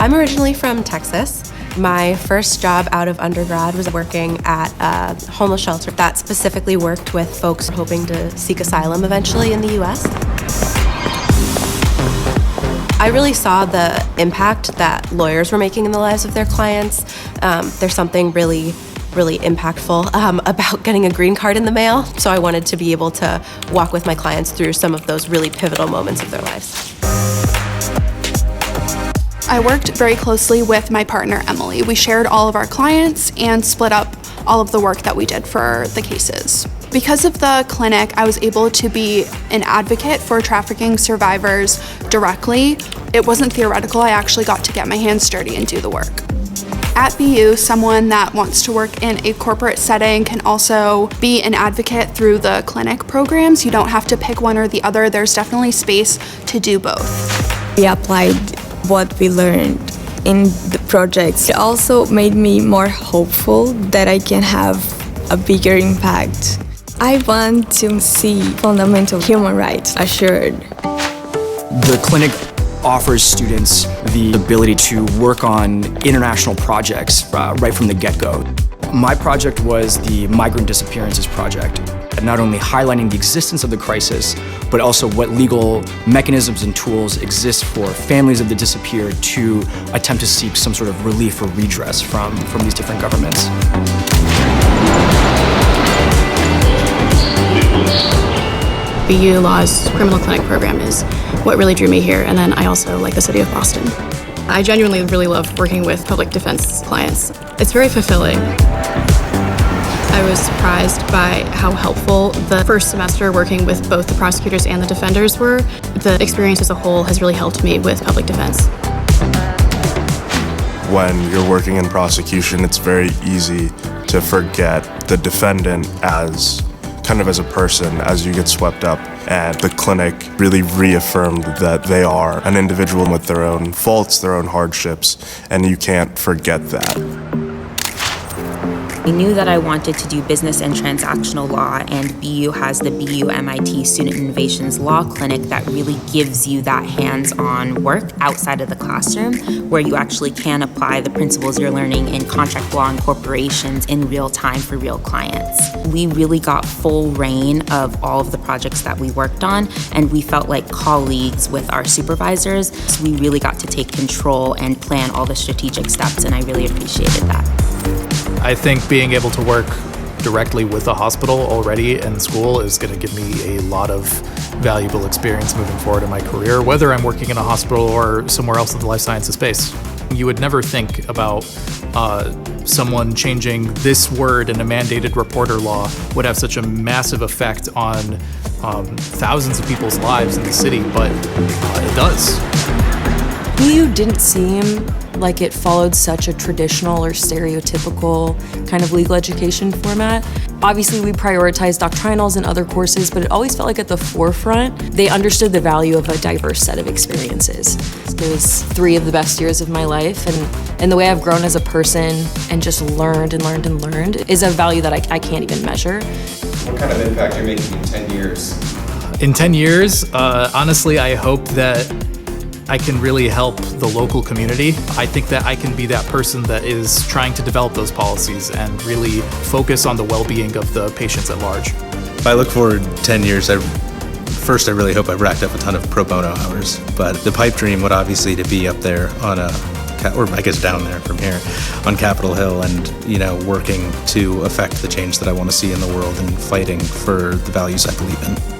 I'm originally from Texas. My first job out of undergrad was working at a homeless shelter that specifically worked with folks hoping to seek asylum eventually in the U.S. I really saw the impact that lawyers were making in the lives of their clients. There's something really impactful about getting a green card in the mail, so I wanted to be able to walk with my clients through some of those really pivotal moments of their lives. I worked very closely with my partner, Emily. We shared all of our clients and split up all of the work that we did for the cases. Because of the clinic, I was able to be an advocate for trafficking survivors directly. It wasn't theoretical, I actually got to get my hands dirty and do the work. At BU, someone that wants to work in a corporate setting can also be an advocate through the clinic programs. You don't have to pick one or the other. There's definitely space to do both. We applied what we learned in the projects. It also made me more hopeful that I can have a bigger impact. I want to see fundamental human rights assured. The clinic offers students the ability to work on international projects right from the get-go. My project was the Migrant Disappearances Project, not only highlighting the existence of the crisis, but also what legal mechanisms and tools exist for families of the disappeared to attempt to seek some sort of relief or redress from these different governments. BU Law's criminal clinic program is what really drew me here, and then I also like the city of Boston. I genuinely really love working with public defense clients. It's very fulfilling. I was surprised by how helpful the first semester working with both the prosecutors and the defenders were. The experience as a whole has really helped me with public defense. When you're working in prosecution, it's very easy to forget the defendant as a person as you get swept up, and the clinic really reaffirmed that they are an individual with their own faults, their own hardships, and you can't forget that. I knew that I wanted to do business and transactional law, and BU has the BU MIT Student Innovations Law Clinic that really gives you that hands-on work outside of the classroom, where you actually can apply the principles you're learning in contract law and corporations in real time for real clients. We really got full reign of all of the projects that we worked on, and we felt like colleagues with our supervisors. So we really got to take control and plan all the strategic steps, and I really appreciated that. I think being able to work directly with a hospital already in school is going to give me a lot of valuable experience moving forward in my career, whether I'm working in a hospital or somewhere else in the life sciences space. You would never think about someone changing this word in a mandated reporter law would have such a massive effect on thousands of people's lives in the city, but it does. BU didn't seem like it followed such a traditional or stereotypical kind of legal education format. Obviously, we prioritized doctrinals and other courses, but it always felt like at the forefront, they understood the value of a diverse set of experiences. It was 3 of the best years of my life, and the way I've grown as a person and just learned is a value that I can't even measure. What kind of impact are you making in 10 years? In 10 years, honestly, I hope that I can really help the local community. I think that I can be that person that is trying to develop those policies and really focus on the well-being of the patients at large. If I look forward 10 years, I really hope I've racked up a ton of pro bono hours, but the pipe dream would obviously to be up there on or I guess down there from here, on Capitol Hill, and working to affect the change that I want to see in the world and fighting for the values I believe in.